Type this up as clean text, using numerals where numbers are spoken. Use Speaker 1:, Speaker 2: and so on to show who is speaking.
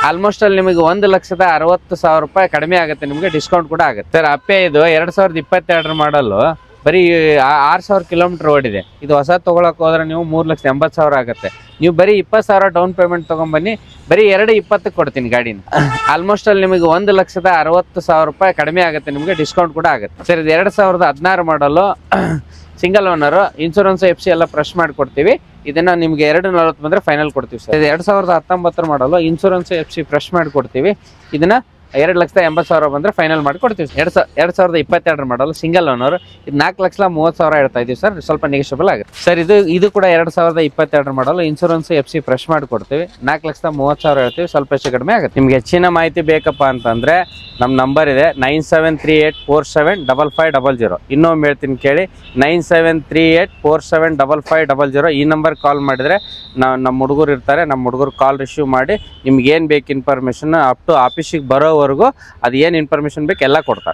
Speaker 1: Almost ಅಲ್ಲಿ ನಿಮಗೆ 1,60,000 ರೂಪಾಯಿ ಕಡಿಮೆ ಆಗುತ್ತೆ, ನಿಮಗೆ ಡಿಸ್ಕೌಂಟ್ ಕೂಡ ಆಗುತ್ತೆ ಸರ್. ಅಪ್ಪೆ ಇದು 2022 ಮಾಡಲು ಬರೀ 6,000 ಕಿಲೋಮೀಟರ್ ಓಡಿದೆ. ಇದು ಹೊಸ ತಗೊಳಕ್ ಹೋದ್ರೆ ನೀವು 3,80,000 ಆಗುತ್ತೆ. ನೀವು ಬರೀ 20,000 ಡೌನ್ ಪೇಮೆಂಟ್ ತಗೊಂಡ್ಬನ್ನಿ, ಬರೀ 2,20 ಕೊಡ್ತೀನಿ ಗಾಡಿನ. ಆಲ್ಮೋಸ್ಟ್ ಅಲ್ಲಿ ನಿಮಗೆ 1,60,000 ರೂಪಾಯಿ ಕಡಿಮೆ ಆಗುತ್ತೆ, ನಿಮಗೆ ಡಿಸ್ಕೌಂಟ್ ಕೂಡ ಆಗುತ್ತೆ ಸರ್. ಇದು 2016 ಮಾಡಲು ಸಿಂಗಲ್ ಓನರ್, ಇನ್ಶೂರೆನ್ಸ್ FC ಎಲ್ಲ ಫ್ರೆಶ್ ಮಾಡಿಕೊಡ್ತೀವಿ. ಇದನ್ನ ನಿಮ್ಗೆ 2,40 ಬಂದ್ರೆ ಫೈನಲ್ ಕೊಡ್ತೀವಿ ಸರ್. ಇದು 2019 ಮಾಡಲು ಇನ್ಶೂರೆನ್ಸ್ FC ಫ್ರೆಶ್ ಮಾಡಿಕೊಡ್ತೀವಿ. ಇದನ್ನ 2,80,000 ಬಂದ್ರೆ ಫೈನಲ್ ಮಾಡಿ ಕೊಡ್ತೀವಿ. 2022 ಮಾಡಲು ಸಿಂಗಲ್ ಓನರ್, ಇದು 4,30,000 ಹೇಳ್ತಾ ಇದೀವಿ ಸರ್, ಸ್ವಲ್ಪ ನೆಗೋಷಿಯಬಲ್ ಆಗುತ್ತೆ ಸರ್. ಇದು ಕೂಡ 2022 ಮಾಡಲು ಇನ್ಶೂರೆನ್ಸ್ FC ಫ್ರೆಶ್ ಮಾಡಿ ಕೊಡ್ತೀವಿ. 4,30,000 ಹೇಳ್ತೀವಿ, ಸ್ವಲ್ಪ ಹೆಚ್ಚು ಕಡಿಮೆ ಆಗುತ್ತೆ. ನಿಮ್ಗೆ ಹೆಚ್ಚಿನ ಮಾಹಿತಿ ಬೇಕಪ್ಪ ಅಂತಂದ್ರೆ ನಮ್ಮ ನಂಬರ್ ಇದೆ 9738475500. ಇನ್ನೊಮ್ಮೆ ಹೇಳ್ತೀನಿ ಕೇಳಿ, 9738475500. ಈ ನಂಬರ್ ಕಾಲ್ ಮಾಡಿದ್ರೆ ನಮ್ಮ ಹುಡುಗರು ಇರ್ತಾರೆ, ನಮ್ಮ ಹುಡುಗರು ಕಾಲ್ ರಿಸೀವ್ ಮಾಡಿ ನಿಮ್ಗೆ ಏನು ಬೇಕು ಇನ್ಫಾರ್ಮೇಶನ್ ಅಪ್ ಟು ಆಫೀಸಿಗೆ ಬರೋವರೆಗೂ ಅದು ಏನು ಇನ್ಫಾರ್ಮೇಶನ್ ಬೇಕು ಎಲ್ಲ ಕೊಡ್ತಾರೆ.